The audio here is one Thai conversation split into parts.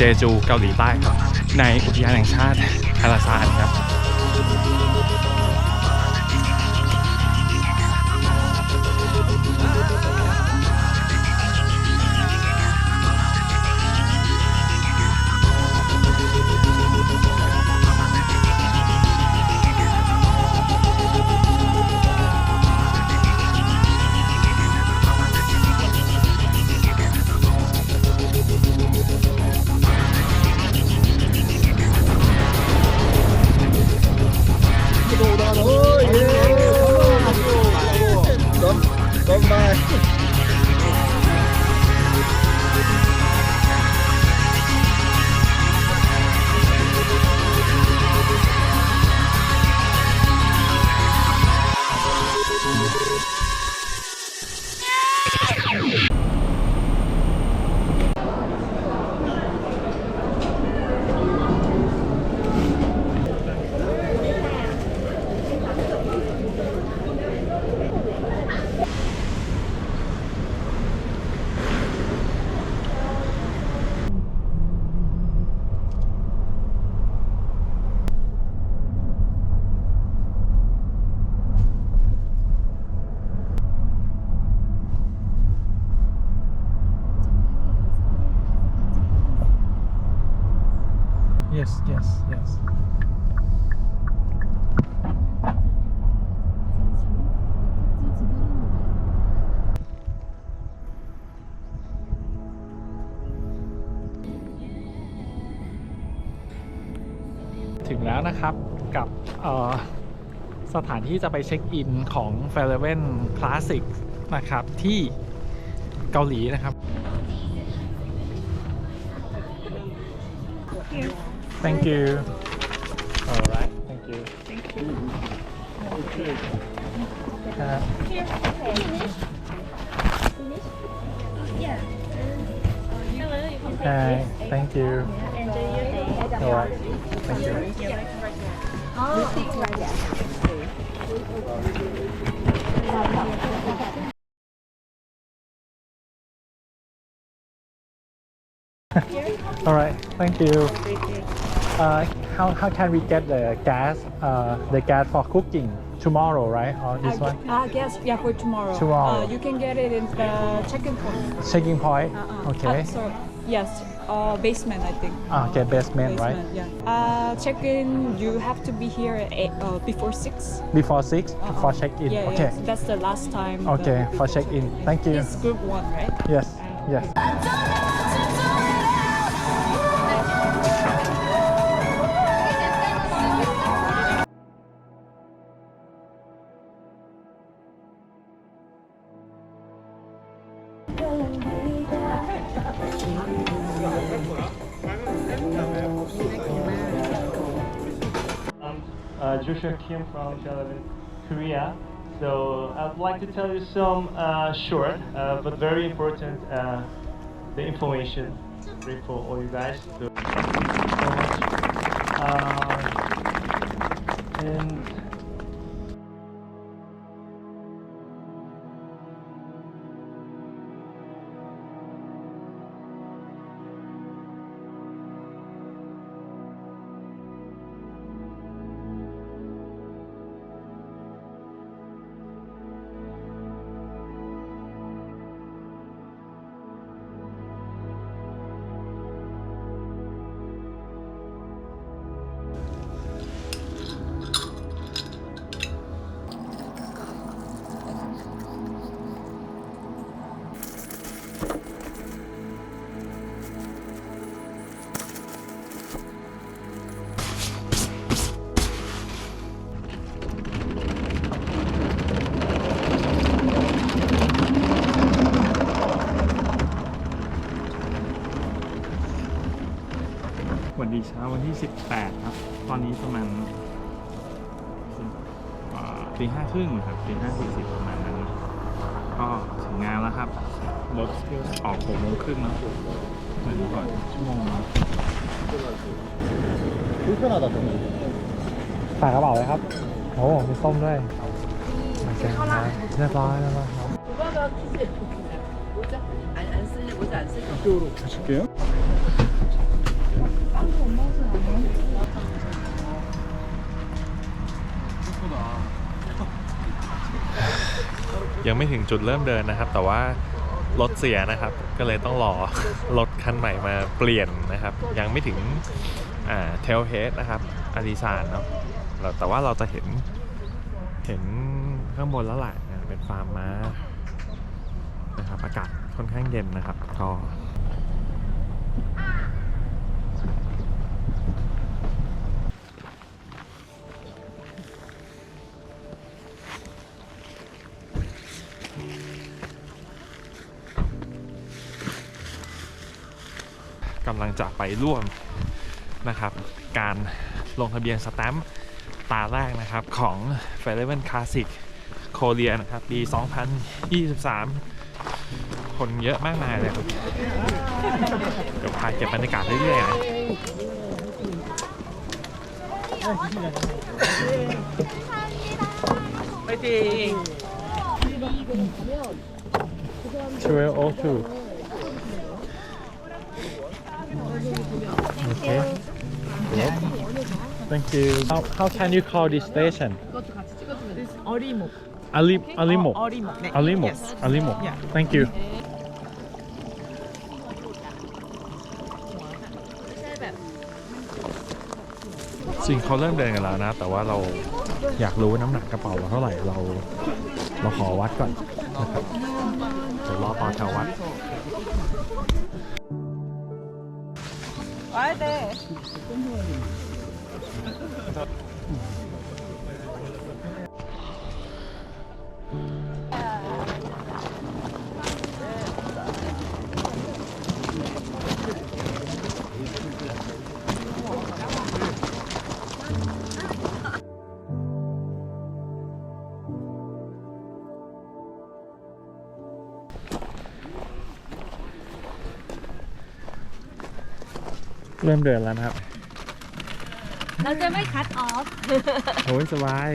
จจูเกาหลีใต้ครับในอุทยานแห่งชาติฮาราซานครับ yes yes yes ถึงแล้วนะครับกับสถานที่จะไปเช็คอินของ Fairhaven Classic นะครับที่เกาหลีนะครับ Thank you. All right. Thank you. Thank you. Hi. Thank you. All right. Thank you. All right. Thank you. How can we get the gas for cooking tomorrow, right? Or this one? Yes, yeah, for tomorrow. Tomorrow. You can get it in the check-in point. Checking point. Okay. So yes, basement, I think. Okay, basement, right? Yeah. Check-in. You have to be here before 6. Before 6 for check-in. Yeah, Okay. yes, that's the last time. Okay, for check-in. Thank you. It's group 1, right? Yes. Yes. Joshua Kim from Korea. So I'd like to tell you some short but very important the information for all you guys. So, andวันดีเช้าวันที่ 18 ครับ ตอนนี้ประมาณตี 5:30 ครับตี 5:40 ประมาณนั้น ก็ถึงงานแล้วครับ รถออก 6:30 เนาะเหมือนก่อนชั่วโมงฝากกระเป๋าเลยครับ โอ้มีส้มด้วยมาเซ็นครับเรียบร้อยแล้วครับ안 쓰는 모자 안 쓰는. 이쪽으로 가실게요. ยังไม่ถึงจุดเริ่มเดินนะครับแต่ว่ารถเสียนะครับก็เลยต้องรอรถคันใหม่มาเปลี่ยนนะครับยังไม่ถึงเทลเฮดนะครับอาริซานเนาะแต่ว่าเราจะเห็นข้างบนแล้วแหละเป็นฟาร์มม้านะครับอากาศค่อนข้างเย็นนะครับก็กำลังจะไปร่วมนะครับการลงทะเบียนสแตมป์ตาแรกนะครับของ Fairhaven Classic โคเรียนะครับปี 2023 คนเยอะมากมายเลยครับเดี๋ยวพาเก็บบรรยากาศเรื่อยๆนะไปจริง1202 Okay. Yep. Thank you. How can you call this station? 어리목. Alimok. 어리목. 네. Alimok. Yes. Alimok. Yeah. Thank you. จริงเขาเริ่มเดินกันแล้วนะ แต่ว่าเราอยากรู้ว่าน้ำหนักกระเป๋าเราเท่าไหร่เราขอวัดก่อนนะครับเดี๋ยวรอต่อแถววัด 와야 돼.เริ่มเดินแล้วนะครับ เราจะไม่คัดออฟ โอ้ยสบาย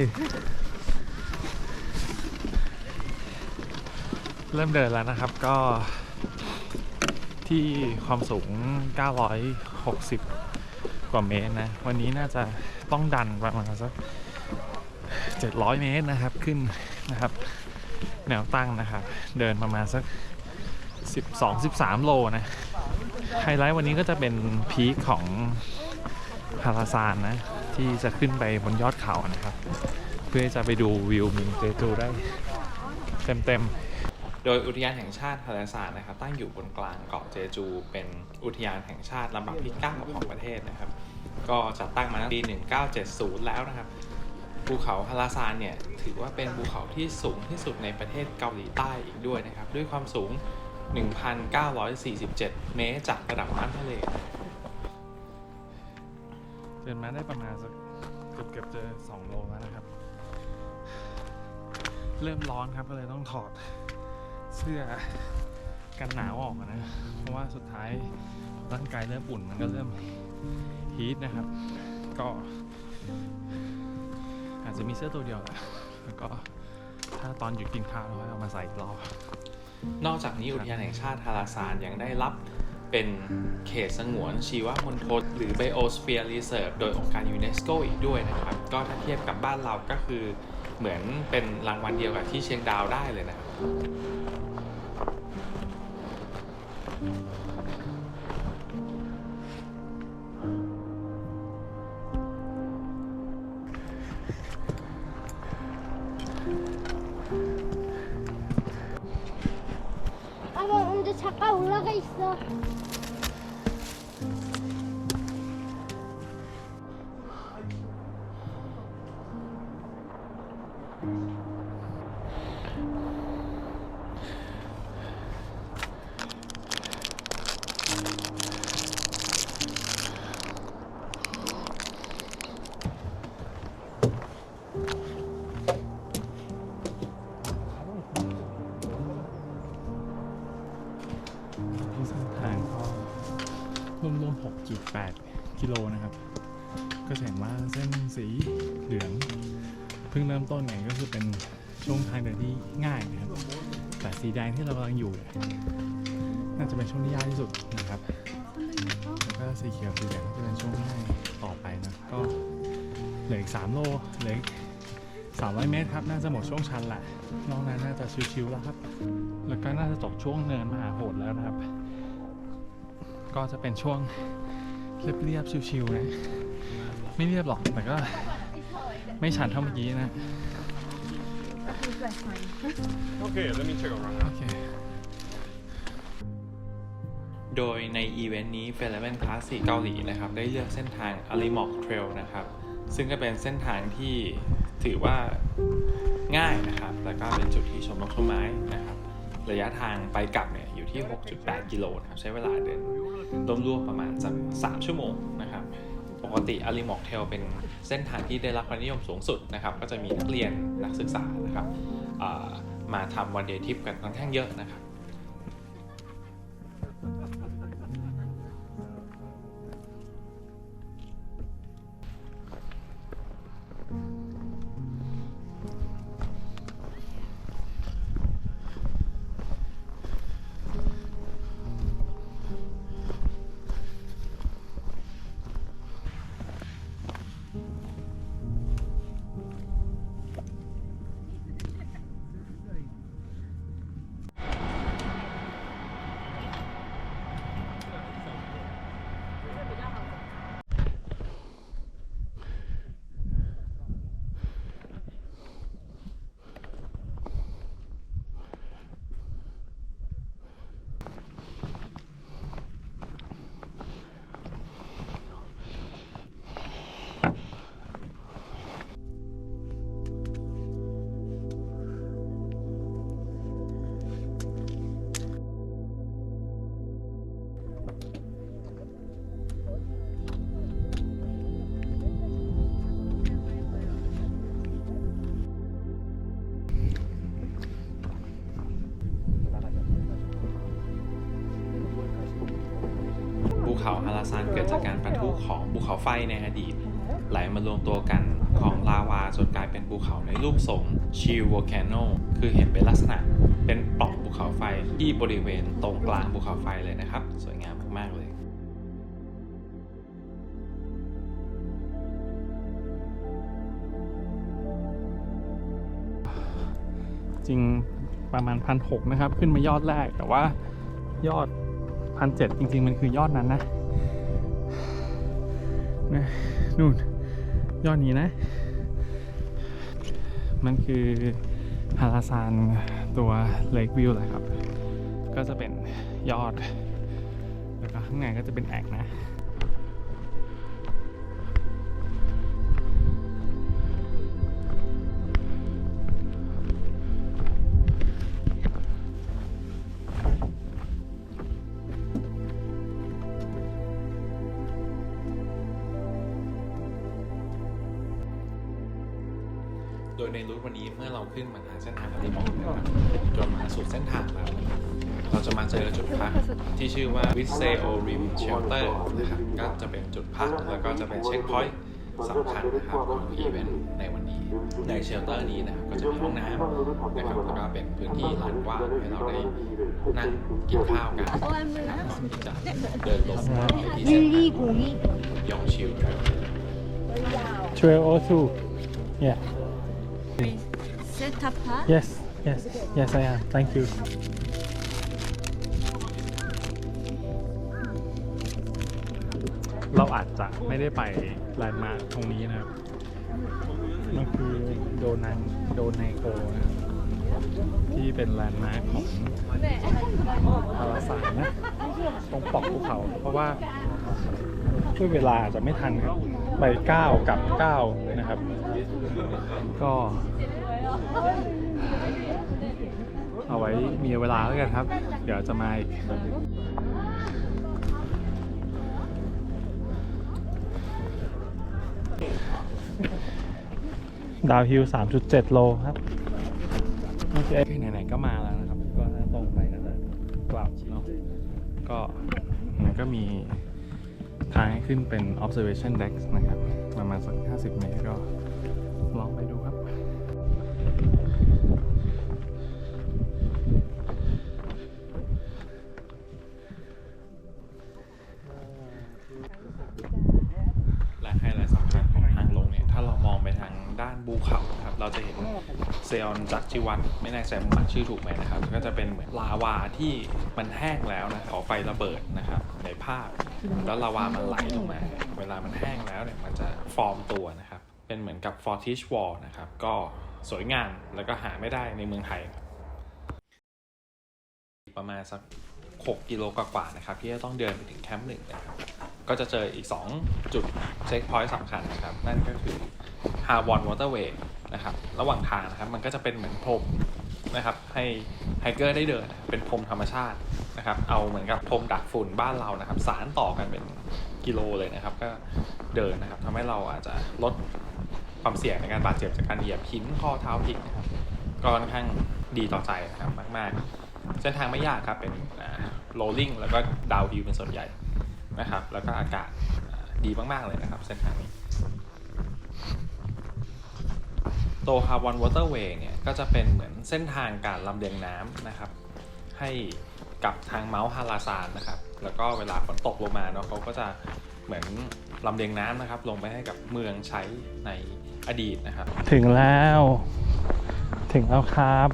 เริ่มเดินแล้วนะครับก็ที่ความสูง 960 กว่าเมตรนะวันนี้น่าจะต้องดันประมาณสัก 700 เมตรนะครับขึ้นนะครับแนวตั้งนะครับเดินประมาณสัก 12-13 โลนะไฮไลท์วันนี้ก็จะเป็นพีคของฮาราซานนะที่จะขึ้นไปบนยอดเขานะครับเพื่อจะไปดูวิวเมืองเจจูได้เต็มๆโดยอุทยานแห่งชาติฮาราซานนะครับตั้งอยู่บนกลางเกาะเจจูเป็นอุทยานแห่งชาติลำดับที่ 9 ของประเทศนะครับก็จัดตั้งมาตั้งปี 1970 แล้วนะครับภูเขาฮาราซานเนี่ยถือว่าเป็นภูเขาที่สูงที่สุดในประเทศเกาหลีใต้อีกด้วยนะครับด้วยความสูง 1,947 เมตรจากระดับน้ำทะเลเดินมาได้ประมาณสักเกือบจะ2 โลแล้วนะครับเริ่มร้อนครับก็เลยต้องถอดเสื้อกันหนาวออกนะเพราะว่าสุดท้ายร่างกายเริ่มอุ่นมันก็เริ่มฮีทนะครับก็อาจจะมีเสื้อตัวเดียวแหละแล้วก็ถ้าตอนหยุดกินข้าวเราเอามาใส่อีกรอบนอกจากนี้อุทยานแห่งชาติฮาราซานยังได้รับเป็นเขตสงวนชีวมณฑลหรือ Biosphere Reserve โดยองค์การยูเนสโกอีกด้วยนะครับก็ถ้าเทียบกับบ้านเราก็คือเหมือนเป็นรางวัลเดียวกับที่เชียงดาวได้เลยนะครับ 아빠 근데 잠깐 올라가 있어.รวมๆ 6.8 กิโลนะครับก็เห็นว่าเส้นสีเหลืองเพิ่งเริ่มต้นไงก็คือเป็นช่วงทางเดินที่ง่ายนะครับแต่สีแดงที่เรากำลังอยู่น่าจะเป็นช่วงที่ยากที่สุดนะครับแล้วก็สีเขียวสีแดงจะเป็นช่วงง่ายต่อไปนะก็เหลืออีก3 โลเหลือ 300 เมตรครับ น่าจะหมดช่วงชันแหละนอกนั้นน่าจะชิวๆแล้วครับ แล้วก็น่าจะจบช่วงเนินมหาโหดแล้วนะครับ ก็จะเป็นช่วงเรียบๆชิวๆนะ ไม่เรียบหรอก แต่ก็ไม่ชันเท่าเมื่อกี้นะ Okay, let me check around. โอเค โดยในอีเวนต์นี้ Fairhaven Classic เกาหลีนะครับได้เลือกเส้นทาง Arimok Trail นะครับ ซึ่งก็เป็นเส้นทางที่ถือว่าง่ายนะครับ แล้วก็เป็นจุดที่ชมนกชมไม้นะครับ ระยะทางไปกลับเนี่ยอยู่ที่ 6.8 กิโลนะครับ ใช้เวลาเดินรวมๆประมาณสัก3 ชั่วโมงนะครับ ปกติ Arimok Trail เป็นเส้นทางที่ได้รับความนิยมสูงสุดนะครับ ก็จะมีนักเรียนนักศึกษานะครับมาทำวันเดย์ทริปกันค่อนข้างเยอะนะครับ ภูเขาฮาราซานเกิดจากการปะทุของภูเขาไฟในอดีต ไหลมารวมตัวกันของลาวาจนกลายเป็นภูเขาในรูปทรงชิลโวลแคนโนคือเห็นเป็นลักษณะเป็นปล่องภูเขาไฟที่บริเวณตรงกลางภูเขาไฟเลยนะครับ สวยงามมากๆเลย จริงประมาณ 1,600 นะครับ ขึ้นมายอดแรก แต่ว่ายอด 1,700 จริงๆมันคือยอดนั้นนะนู่นยอดนี้นะ มันคือฮาราซานตัวเลควิวแหละครับ ก็จะเป็นยอด แล้วก็ข้างในก็จะเป็นแอ่งนะ โดยในรูทวันนี้เมื่อเราขึ้นมาทางเส้นทางอาริมอกนะครับจนมาสู่เส้นทางแล้วเราจะมาเจอจุดพักที่ชื่อว่า Viseo Rim Shelter นะครับก็จะเป็นจุดพักแล้วก็จะเป็นเช็คพอยต์สำคัญนะครับของอีเวนต์ในวันนี้ในเชลเตอร์นี้นะครับก็จะมีห้องน้ำนะครับแล้วก็เป็นพื้นที่ลานกว้างให้เราได้นั่งกินข้าวกันก่อนที่จะเดินลงไปที่เส้นทางยองชิลเทรล Trail O2 yeah Set up huh? yes yes I am thank you เราอาจจะไม่ได้ไปแลนด์มาร์คตรงนี้นะครับ มันคือโดนไนโกนะครับที่เป็นแลนด์มาร์คของฮาราซานนะตรงปล่องภูเขา เพราะว่าด้วยเวลาอาจจะไม่ทันครับไป9กับ9นะครับ ก็เอาไว้มีเวลาแล้วกันครับ เดี๋ยวจะมาอีกดาวฮิล 3.7 โลครับ โอเคไหนๆก็มาแล้วนะครับ ก็ตรงไปก็จะกลับเนาะก็มันก็มีทางให้ขึ้นเป็น observation deck นะครับประมาณสัก50 เมตรก็ลองไปดูครับ และไฮไลท์สำคัญของทางลงเนี่ยถ้าเรามองไปทางด้านภูเขาครับ เราจะเห็นเซออนจักจิวัตไม่แน่ใจผมอ่านชื่อถูกไหมนะครับก็จะเป็นเหมือนลาวาที่มันแห้งแล้วนะขอไฟระเบิดนะครับในภาพแล้วลาวามันไหลลงมาเวลามันแห้งแล้วเนี่ยมันจะฟอร์มตัวนะครับเป็นเหมือนกับ Fortish Wall นะครับก็สวยงามแล้วก็หาไม่ได้ในเมืองไทยประมาณสัก6 กิโลกว่าๆนะครับที่จะต้องเดินไปถึงแคมป์ 1นะครับก็จะเจออีก2จุดเช็คพอยต์สำคัญนะครับนั่นก็คือฮาวอนวอเตอร์เวย์นะครับระหว่างทางนะครับมันก็จะเป็นเหมือนพรมนะครับให้ไฮเกอร์ได้เดินเป็นพรมธรรมชาตินะครับเอาเหมือนกับพรมดักฝุ่นบ้านเรานะครับสารต่อกันเป็นกิโลเลยนะครับก็เดินนะครับทำให้เราอาจจะลดความเสี่ยงในการบาดเจ็บจากการเหยียบหินข้อเท้าพลิกนะครับก็ค่อนข้างดีต่อใจนะครับมากๆเส้นทางไม่ยากครับเป็นโรลลิ่งแล้วก็ดาวน์ฮิลเป็นส่วนใหญ่นะครับแล้วก็อากาศดีมากๆเลยนะครับเส้นทางนี้โตฮาวอนวอเตอร์เวย์เนี่ยก็จะเป็นเหมือนเส้นทางการลำเลียงน้ำนะครับให้กับทางเมาท์ฮาราซานนะครับแล้วก็เวลาฝนตกลงมาเนาะเขาก็จะเหมือนลำเลียงน้ำนะครับลงไปให้กับเมืองใช้ในอดีตนะครับถึงแล้วครับ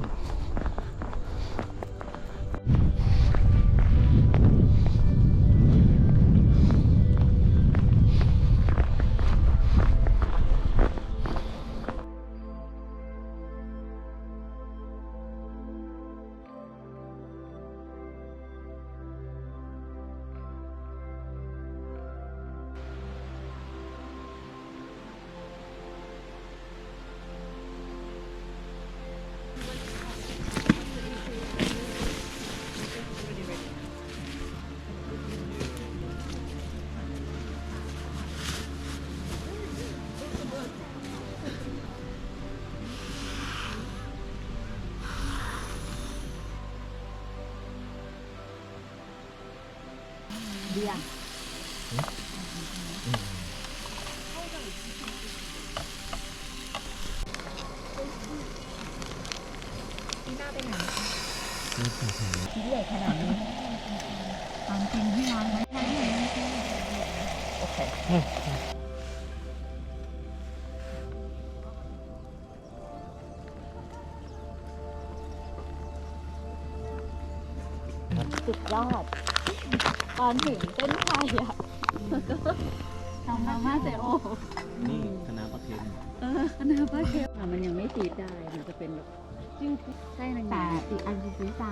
สุดยอด ตอนถึงเส้นชัยอะทำมาม่าเซโอนี่คณะปลาเค็มคณะปลาเค็มมันยังไม่ตีได้มันจะเป็นแบบจิ้วใช่แต่อีกอันคือซีซ่า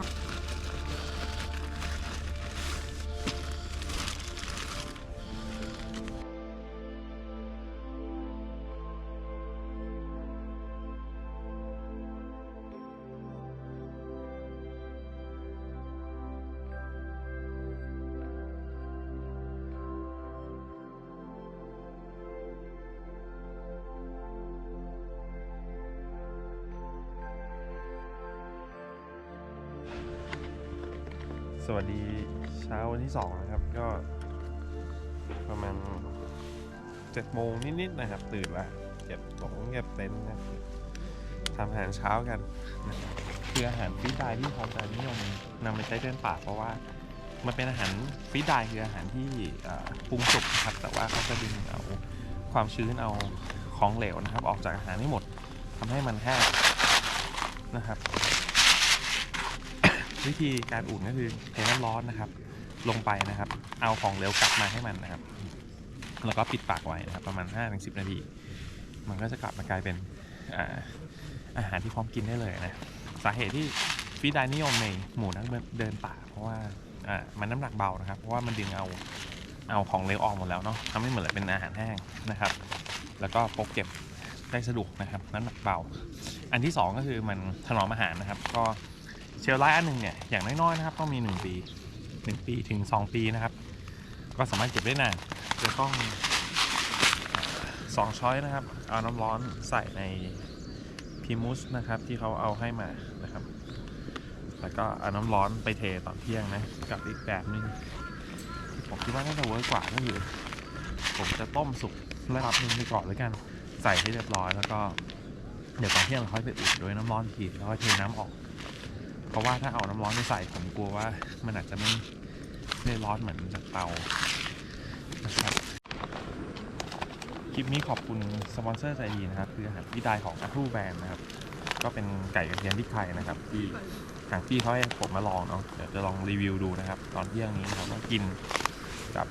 สวัสดีเช้าวันที่2นะครับก็ประมาณ7 โมงนิดๆนะครับตื่นละเก็บเต็นท์นะทำอาหารเช้ากันนะครับคืออาหารฟรีดไดที่เขาจะนิยมนำไปใช้เดินป่าเพราะว่ามันเป็นอาหารฟรีดไดคืออาหารที่ปรุงสุกนะครับแต่ว่าเขาจะดึงเอาความชื้นเอาของเหลวนะครับออกจากอาหารให้หมดทำให้มันแห้งนะครับวิธีการอุ่นก็คือเทน้ำร้อนนะครับลงไปนะครับเอาของเหลวกลับมาให้มันนะครับแล้วก็ปิดปากไว้นะครับประมาณ 5-10 นาทีมันก็จะกลับมากลายเป็นอาหารที่พร้อมกินได้เลยนะสาเหตุที่ฟรีดไดนิยมในหมู่นักเดินป่าเพราะว่ามันน้ำหนักเบานะครับเพราะว่ามันดึงเอาของเหลวออกหมดแล้วเนาะทำให้เหมือนเป็นอาหารแห้งนะครับแล้วก็พกเก็บได้สะดวกนะครับน้ำหนักเบาอันที่2ก็คือมันถนอมอาหารนะครับก็เชลไลท์อันหนึ่งเนี่ยอย่างน้อยๆนะครับต้องมี1 ปีถึง 2 ปีนะครับก็สามารถเก็บได้นานจะต้อง2 ช้อยนะครับเอาน้ำร้อนใส่ในพิมูสนะครับที่เขาเอาให้มานะครับแล้วก็เอาน้ำร้อนไปเทตอนเที่ยงนะกับอีกแบบนึงที่ผมคิดว่าน่าจะเวิร์กกว่าก็คือผมจะต้มสุกระดับนึงไปก่อนแล้วกันใส่ให้เรียบร้อยแล้วก็เดี๋ยวตอนเที่ยงเราค่อยไปอุ่นด้วยน้ำร้อนทีแล้วก็เทน้ำออกเพราะว่าถ้าเอาน้ำร้อนไปใส่ผมกลัวว่ามันอาจจะไม่ร้อนเหมือนจากเตานะครับ คลิปนี้ขอบคุณสปอนเซอร์ใจดีนะครับคืออาหารพี่ดายของอาทูแบรนด์นะครับก็เป็นไก่กระเทียมพริกไทยนะครับที่ทางพี่เขาให้ผมมาลองเนาะเดี๋ยวจะลองรีวิวดูนะครับตอนเที่ยงนี้เราต้องกินกับ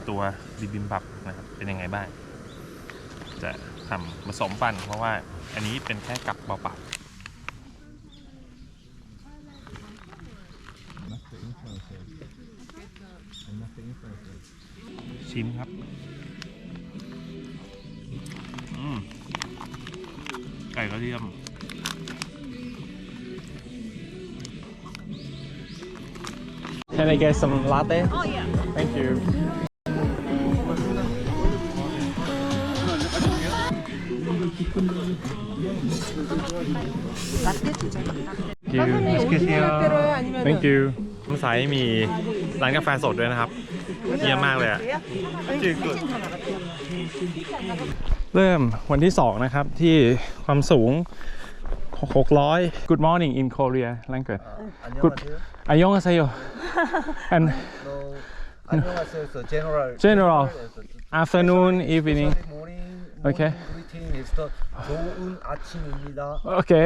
ตัวบิบิมบับนะครับเป็นยังไงบ้างจะทำผสมปั่นเพราะว่าอันนี้เป็นแค่กับเปล่าๆชิมครับไก่กระเทียมCan I get some latte? Oh yeah. Thank you. Thank you. น้ำใสมีร้านกาแฟสดด้วยนะครับเยี่ยมมากเลยอะเริ่มวันที่ 2 นะครับที่ความสูง 600 Good morning in Korea language. Good. 안녕하세요. And 안녕하세요. So general. general afternoon, evening. morning. Okay. Greeting is the 좋은 아침입니다. Okay.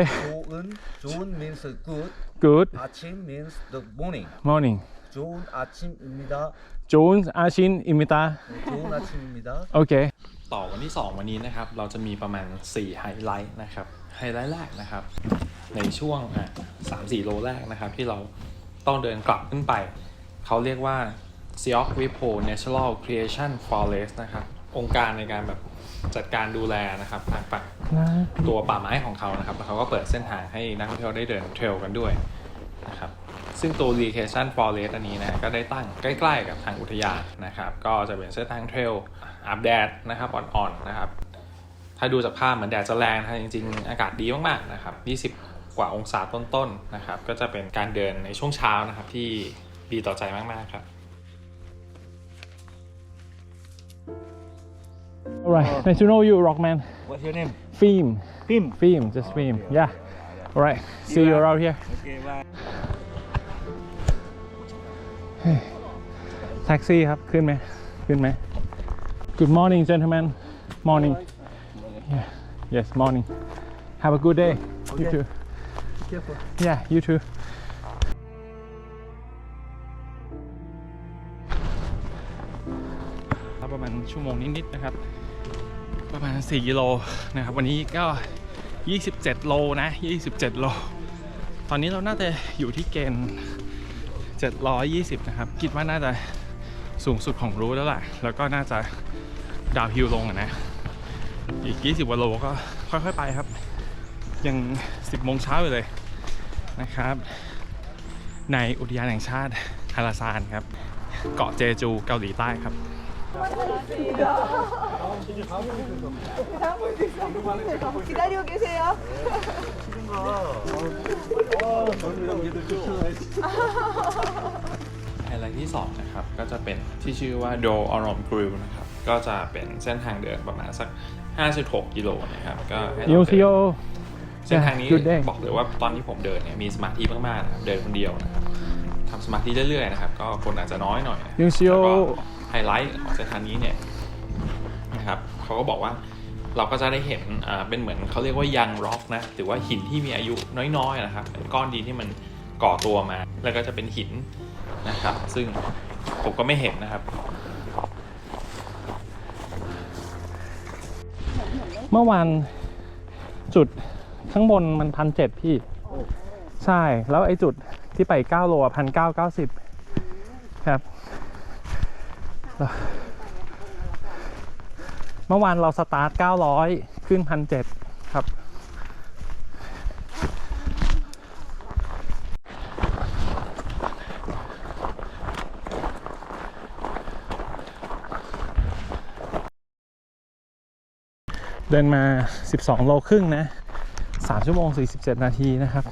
좋은 means good. Good 아침 means the morning. morning. 좋은 아침입니다. 좋은 아침입니다. 좋은 아침입니다. โอเคต่อวันที่ 2 วันนี้นะครับเราจะมีประมาณ4ไฮไลท์นะครับไฮไลท์แรกนะครับในช่วง3-4 โลแรกนะครับที่เราต้องเดินกลับขึ้นไปเขาเรียกว่า Seok Wipo Natural Creation Forest นะครับองค์การในการแบบจัดการดูแลนะครับทางฝั่งตัวป่าไม้ของเขานะครับแล้วเขาก็เปิดเส้นทางให้นักท่องเที่ยวได้เดินเทรลกันด้วยนะครับซึ่งตัว Creation Forest อันนี้นะก็ได้ตั้งใกล้ๆกับทางอุทยานนะครับก็จะเป็นเส้นทางเทรลอาบแดดนะครับอ่อนๆนะครับถ้าดูจากภาพเหมือนแดดจะแรงนะจริงๆอากาศดีมากๆนะครับ20 กว่าองศาต้นๆนะครับก็จะเป็นการเดินในช่วงเช้านะครับที่ดีต่อใจมากๆครับ Alright, nice to know you, Rockman. What's your name? Film. Film. Just film. Yeah. Alright, see you around here. Okay, bye. แท็กซี่ครับขึ้นไหม Good morning gentlemen morning yeah yes morning have a good day you too Careful. yeah you too ประมาณชั่วโมงนิดๆนะครับประมาณ4 กิโลนะครับวันนี้ก็27 โลนะ27 โลตอนนี้เราน่าจะอยู่ที่เกณฑ์720นะครับคิดว่าน่าจะสูงสุดของรูทแล้วล่ะแล้วก็น่าจะดาวน์ฮิลลงนะอีก20 กว่าโลก็ค่อยๆไปครับยัง10 โมงเช้าอยู่เลยนะครับในอุทยานแห่งชาติฮาราซานครับเกาะเจจูเกาหลีใต้ครับ기다리고 계세요.ไฮไลท์ที่ 2 นะครับก็จะเป็นที่ชื่อว่าโดอารอมกริลนะครับก็จะเป็นเส้นทางเดินประมาณสัก56 กิโลนะครับก็ให้เราเดินเส้นทางนี้บอกเลยว่าตอนที่ผมเดินเนี่ยมีสมาธิมากๆนะครับเดินคนเดียวนะครับทำสมาธิเรื่อยๆนะครับก็คนอาจจะน้อยหน่อยแล้วก็ไฮไลท์ของเส้นทางนี้เนี่ยนะครับเขาก็บอกว่าเราก็จะได้เห็นเป็นเหมือนเขาเรียกว่ายังร็อกนะหรือว่าหินที่มีอายุน้อยๆนะครับเป็นก้อนดินที่มันก่อตัวมาแล้วก็จะเป็นหินนะครับซึ่งผมก็ไม่เห็นนะครับเมื่อวานจุดข้างบนมัน1,700พี่ใช่แล้วไอ้จุดที่ไป9 โล1,990ครับเมื่อวานเราสตาร์ท900ขึ้น1,700ครับเดินมา12 โลครึ่งนะ3 ชั่วโมง 47 นาทีนะครับ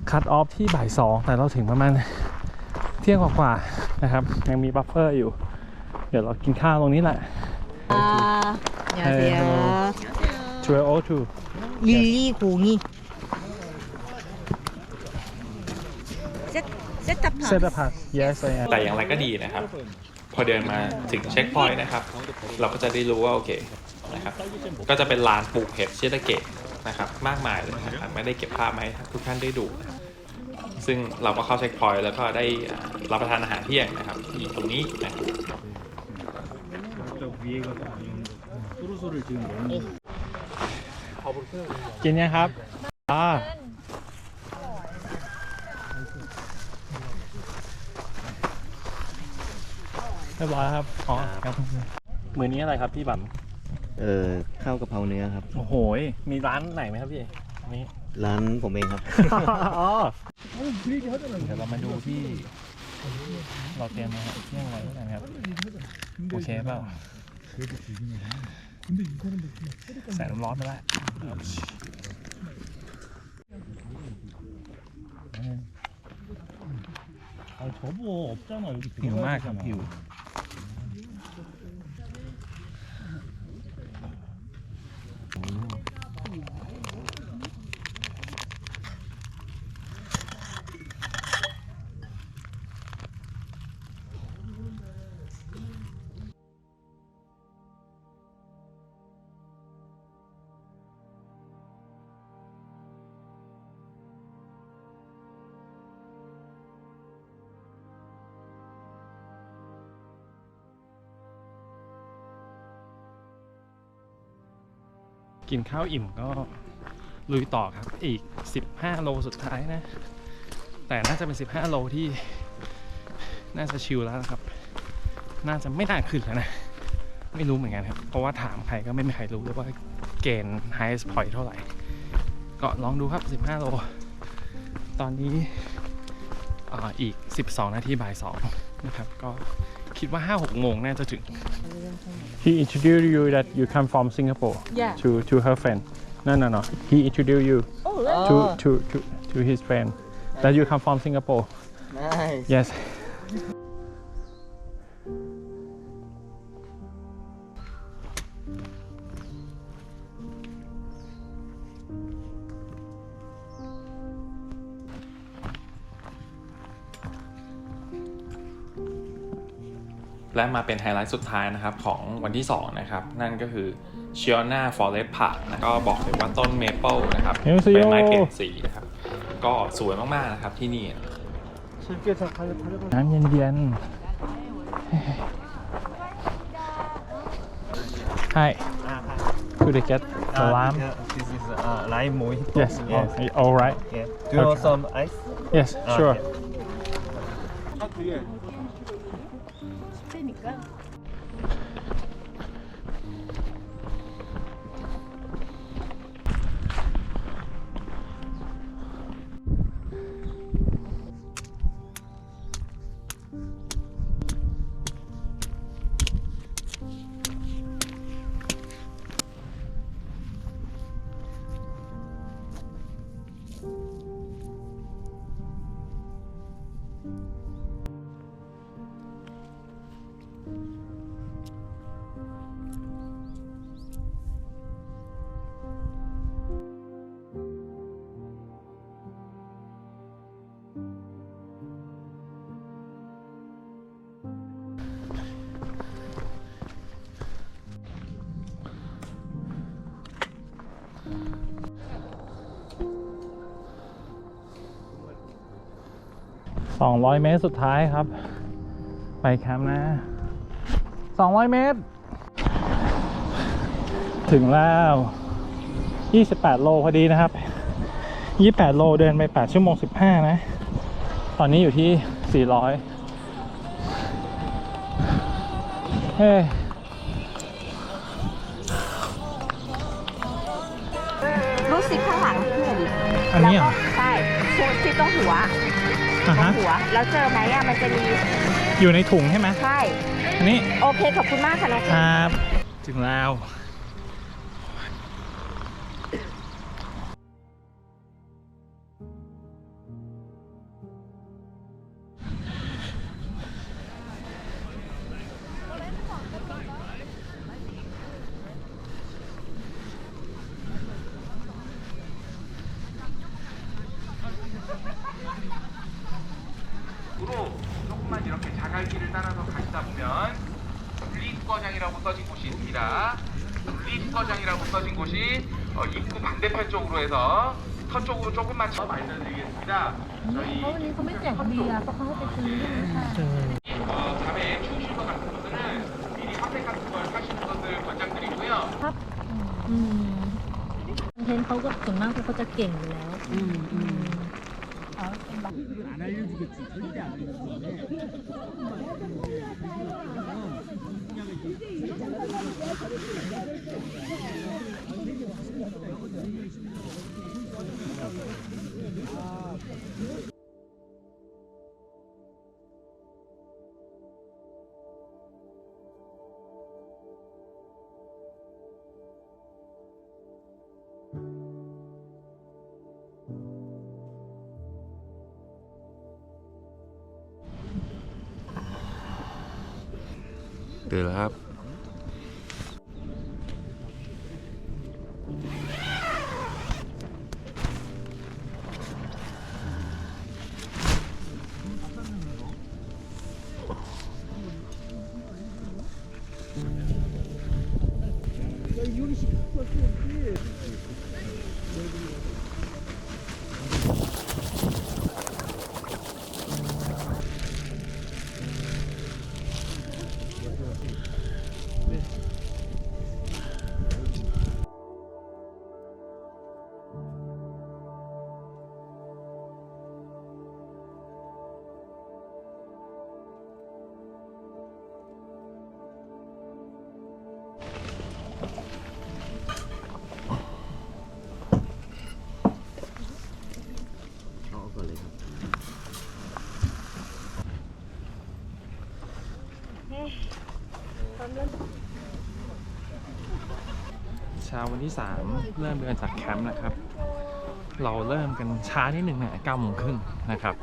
คัทออฟที่บ่าย 2แต่เราถึงประมาณเที่ยงกว่าๆนะครับยังมีบัฟเฟอร์อยู่เดี๋ยวเรากินข้าวตรงนี้แหละ안녕하세요. 1202 1202. 세트팝. Set up yes I am แต่อย่างไรก็ดีนะครับพ อเดินมาถึงเช็คพอยต์นะครับเราก็จะได้รู้ว่าโอเคนะครับก็จะเป็นลานปลูกเห็ดชิตาเกะนะครับมากมายเลยนะครับไม่ได้เก็บภาพมาให้ทุกท่านได้ดูนะครับซึ่งเราก็เข้าเช็คพอยต์แล้วก็ได้รับประทานอาหารเที่ยงนะครับที่ตรงนี้นะครับ กินยังครับเรียบร้อยแล้วครับอ๋อครับมื้อนี้อะไรครับพี่บั๋ม ข้าวกะเพราเนื้อครับ โอ้โหมีร้านไหนไหมครับพี่อันนี้ ร้านผมเองครับ อ๋อเดี๋ยวเรามาดูที่เราเตรียมมาเที่ยงไว้ด้วยนะครับโอเคเปล่าแสงร้อนไปแล้วหิวมากครับหิวกินข้าวอิ่มก็ลุยต่อครับอีก15โลสุดท้ายนะแต่น่าจะเป็น15โลที่น่าจะชิลแล้วนะครับน่าจะไม่น่าขึ้นแล้วนะไม่รู้เหมือนกันครับเพราะว่าถามใครก็ไม่มีใครรู้เลยว่าเกณฑ์ highest point เท่าไหร่ก็ลองดูครับ15โลตอนนี้อีก12นาทีบ่าย2นะครับก็คิดว่า 5-6 โมงน่าจะถึง He introduced you that you come from Singapore Yeah. to her friend no he introduced you Oh, really? to his friend that you come from Singapore Nice. yes และมาเป็นไฮไลท์สุดท้ายนะครับของวันที่2นะครับนั่นก็คือ Chiona Forest Park นะก็บอกเลยว่าต้นเมเปิลนะครับเป็นไม้เปลี่ยนสีนะครับก็สวยมากๆนะครับที่นี่ น้ำเย็นๆ Hi could I get the lime This is lime mojito. yes all right Yeah. Do you want some ice? yes sure 그러니까 200 เมตรสุดท้ายครับ ไปแคมป์นะ 200 เมตร ถึงแล้ว 28 โลพอดีนะครับ 28 โลเดินไป8ชั่วโมง15นะ ตอนนี้อยู่ที่ 400 เฮ้ย รูดซิปข้างหลังเพื่อน อันนี้เหรอ ใช่ชูดซิปตรงหัว อ่ะ ตร ฮะ งหัว แล้วเจอไหมอ่ะ มันจะมี อยู่ในถุงใช่ไหม ใช่ อันนี้ โอเค ขอบคุณมากค่ะน้อง ครับ ถึงแล้ว 조금만 이렇게 자갈길을 따라서 가시다 보면 김서장이라고 써진 곳이 입구 반대편 쪽으로 해서 터 쪽으로 조금만 더 말씀드리겠습니다. 저희 วันนี้เขาไม่แจกเบียร์เพราะเขาให้ไปซื้อค่ะ 밤에 추우실 것 같은 분들은 미리 핫팩 같은 걸 사시는 것을 권장드리고요. คอนเทนต์เขาก็ส่วนมากเขาจะเก่งอยู่แล้ว ตื่นแล้วครับ เช้าวันที่ 3 เริ่มเดินจากแคมป์นะครับ เราเริ่มกันช้านิดหนึ่งนะ9 โมงครึ่งนะครับ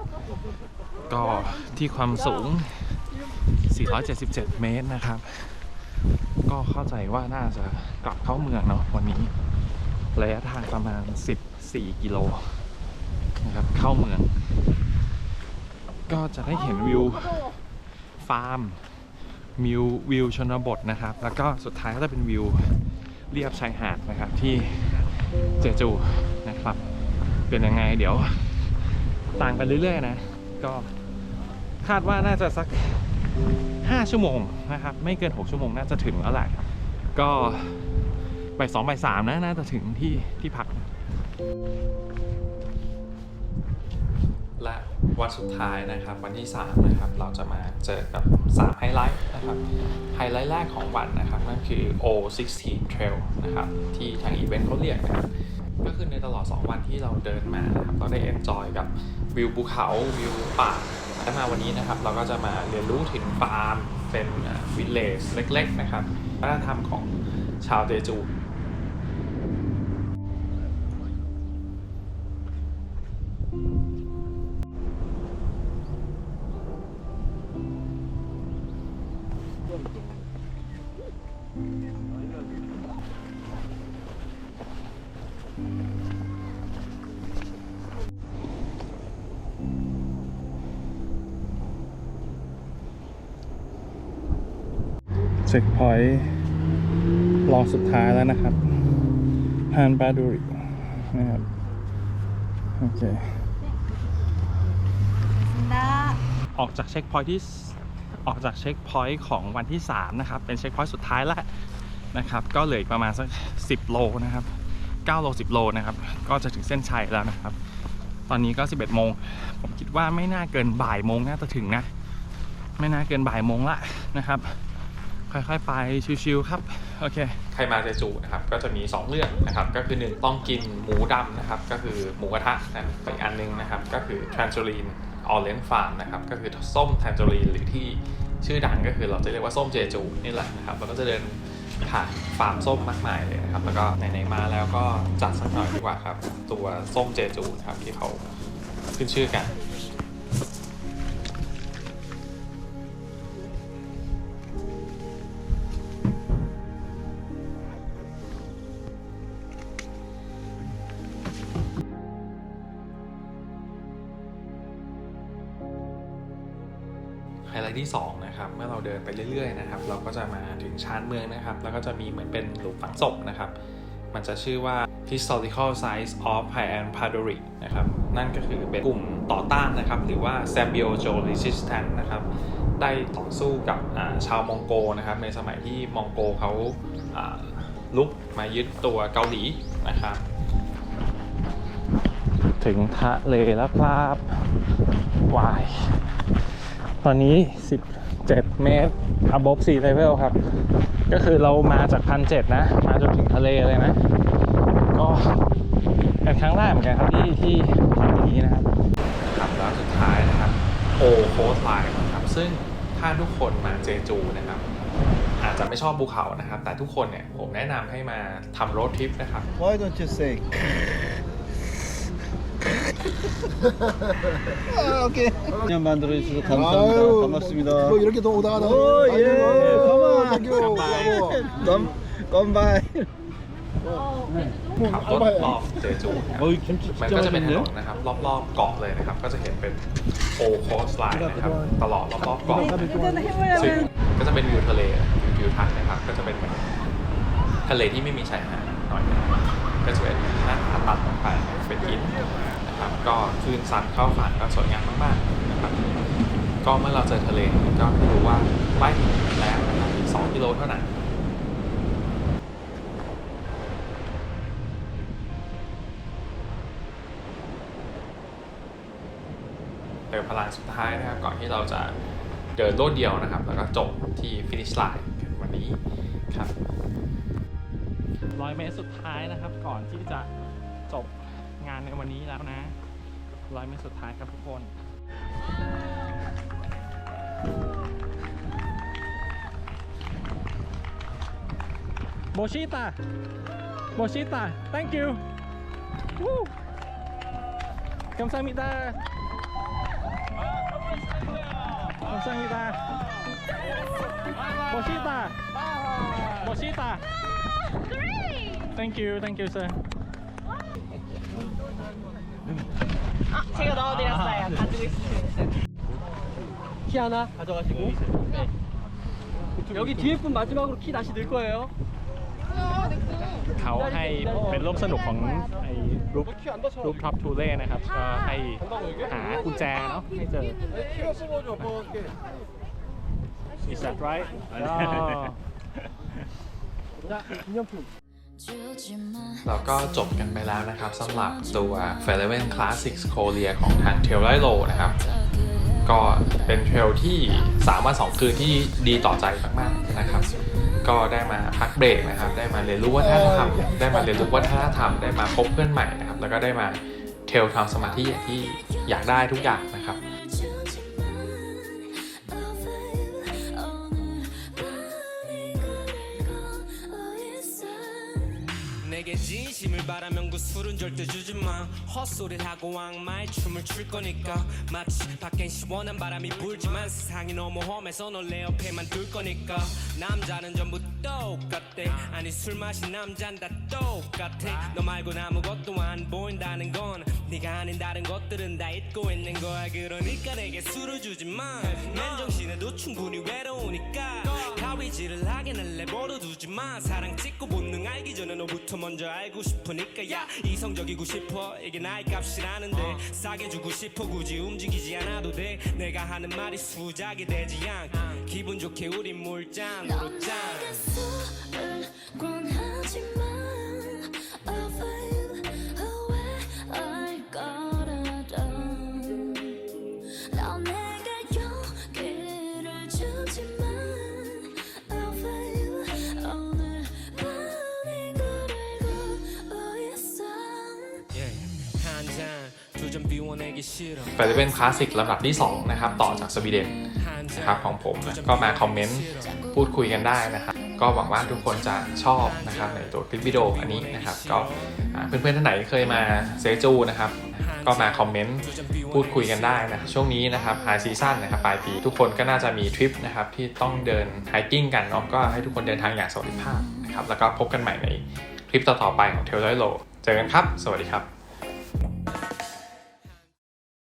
ก็ที่ความสูง 477 เมตรนะครับ ก็เข้าใจว่าน่าจะกลับเข้าเมืองเนาะวันนี้ระยะทางประมาณ 14 กิโลนะครับเข้าเมือง ก็จะได้เห็นวิวฟาร์มวิวชนบทนะครับ แล้วก็สุดท้ายก็จะเป็นวิวเรียบชายหาดนะครับที่เจจูนะครับ เป็นยังไงเดี๋ยวต่างกันเรื่อยๆนะก็คาดว่าน่าจะสัก5 ชั่วโมงนะครับไม่เกิน6 ชั่วโมงน่าจะถึงแล้วแหละก็บ่าย 2 บ่าย 3นะน่าจะถึงที่พักและวันสุดท้ายนะครับวันที่ 3 นะครับเราจะมาเจอกับ3 ไฮไลท์นะครับไฮไลท์แรกของวันนะครับนั่นคือ O16 Trail นะครับที่ทางอีเวนต์เขาเรียกนะครับก็คือในตลอด 2 วันที่เราเดินมานะครับเราได้เอนจอยกับวิวภูเขาวิวป่าและมาวันนี้นะครับเราก็จะมาเรียนรู้ถึงฟาร์มเป็นวิลเลจเล็กๆนะครับวัฒนธรรมของชาวเจจูเช็คพอยต์รอสุดท้ายแล้วนะครับฮานบาดูรินะครับโอเคออกจากเช็คพอยต์ของวันที่ 3 นะครับเป็นเช็คพอยต์สุดท้ายแล้วนะครับก็เหลืออีกประมาณสัก10 โลนะครับ9 โล 10 โลนะครับก็จะถึงเส้นชัยแล้วนะครับตอนนี้ก็ 11 โมงผมคิดว่าไม่น่าเกินบ่ายโมงน่าจะถึงนะไม่น่าเกินบ่ายโมงละนะครับค่อยๆไปชิวๆครับโอเคใครมาเจจูนะครับก็จะมี2เรื่องนะครับก็คือ1ต้องกินหมูดำนะครับก็คือหมูกระทะนะอีกอันนึงนะครับก็คือ Tangerine Orange Farm นะครับก็คือส้ม Tangerine หรือที่ชื่อดังก็คือเราจะเรียกว่าส้มเจจูนี่แหละนะครับเราก็จะเดินผ่านฟาร์มส้มมากมายเลยนะครับแล้วก็ไหนๆมาแล้วก็จัดสักหน่อยดีกว่าครับตัวส้มเจจูนะครับที่เขาขึ้นชื่อกันไฮไลท์ที่2 นะครับเมื่อเราเดินไปเรื่อยๆนะครับเราก็จะมาถึงชานเมืองนะครับแล้วก็จะมีเหมือนเป็นหลุมฝังศพนะครับมันจะชื่อว่า Historical Sites of Haiyan Padori นะครับนั่นก็คือเป็นกลุ่มต่อต้านนะครับหรือว่า Sambyeojo Resistance นะครับได้ต่อสู้กับชาวมองโกนะครับในสมัยที่มองโกเขาลุกมายึดตัวเกาหลีนะครับถึงทะเลแล้วครับวายตอนนี้17 เมตร above sea level ครับก็คือเรามาจาก1,700นะมาจนถึงทะเลเลยนะก็เป็นครั้งแรกเหมือนกันครับที่ทำอย่างนี้นะครับแล้วสุดท้ายนะครับโอโคสไลน์นะครับซึ่งถ้าทุกคนมาเจจูนะครับอาจจะไม่ชอบภูเขานะครับแต่ทุกคนเนี่ยผมแนะนำให้มาทำโรดทริปนะครับ Why don't you say? 오케이. 그냥 만들어 주셔서 감사합니다. 반갑습니다. 뭐 이렇게 또 오다가 나. 예. 컴바이. ขับรถรอบเจจูมันก็จะเป็นถนนนะครับรอบๆเกาะเลยนะครับก็จะเห็นเป็นโอโคสไลน์นะครับตลอดรอบๆเกาะซึ่งก็จะเป็นวิวทะเลวิวทัศน์นะครับก็จะเป็นทะเลที่ไม่มีชายหาดหน่อยก็จะเป็นหน้าตัดลงไปเป็นหินนะครับก็คลื่นซัดเข้าฝั่งก็สวยงามมากๆนะครับก็เมื่อเราเจอทะเลก็รู้ว่าใกล้ถึงแล้วนะครับอีก2 กิโลเท่านั้นเติมพลังสุดท้ายนะครับก่อนที่เราจะเดินโลดเดียวนะครับแล้วก็จบที่ฟินิชไลน์วันนี้ครับ100 เมตรสุดท้ายนะครับก่อนที่จะจบงานในวันนี้แล้วนะ100 เมตรสุดท้ายครับทุกคนโมชิตา thank you Woo. 감사합니다 감사합니다 멋있다 thank you sir 제가 넣어드렸어요. 가지고 있으세요. 키 하나 가져가시고 여기 뒤에 분 마지막으로 키 다시 넣을 거예요. เขาให้เป็นร่วมสนุกของไอ้รูปท็อปทูเล่นะครับก็ให้หากุญแจเนาะให้เจอ Is that right? 자, 기념품. เราก็จบกันไปแล้วนะครับสำหรับตัว Fairhaven Classics Korea ของทาง Trail Light Low นะครับก็เป็นเทรลที่3 วัน 2 คืนที่ดีต่อใจมากๆนะครับก็ได้มาพักเบรกนะครับได้มาเรียนรู้วัฒนธรรมได้มาพบเพื่อนใหม่นะครับแล้วก็ได้มาเทรลทำสมาธิอย่างที่อยากได้ทุกอย่างนะครับ내게 진심을 바라면 그 술은 절대 주지 마 헛소리를 하고 악마의 춤을 출 거니까 마치 밖엔 시원한 바람이 불지만 세상이 너무 험해서 널 내 옆에만 둘 거니까 남자는 전부 똑같대 아니 술 마신 남잔 다 똑같아 너 말고는 아무것도 안 보인다는 건 네가 아닌 다른 것들은 다 잊고 있는 거야 그러니까 내게 술을 주지 마 맨정신에도 충분히 외로우니까 가위질을 하긴 할래 버려두지 마 사랑 찍고 본능 알기 전에 너부터 먼저 알고 싶으니까 야 이성적이고 싶어 이게 나의 값이라는데 싸게 주고 싶어 굳이 움직이지 않아도 돼 내가 하는 말이 수작이 되지 않게 기분 좋게 우린 물잔으로 짠 Fairhaven Classic ลำดับที่2นะครับต่อจากสวีเดนนะครับของผมนะก็มาคอมเมนต์พูดคุยกันได้นะครับก็หวังว่าทุกคนจะชอบนะครับในตัวคลิปวิดีโออันนี้นะครับก็เพื่อนๆท่านไหนเคยมาเซจูนะครับก็มาคอมเมนต์พูดคุยกันได้นะช่วงนี้นะครับไฮซีซั่นนะครับปลายปีทุกคนก็น่าจะมีทริปนะครับที่ต้องเดินไฮกิ้งกันเนาะก็ให้ทุกคนเดินทางอย่างสวัสดิภาพนะครับแล้วก็พบกันใหม่ในคลิปต่อๆไปของ Trail Light Low เจอกันครับสวัสดีครับ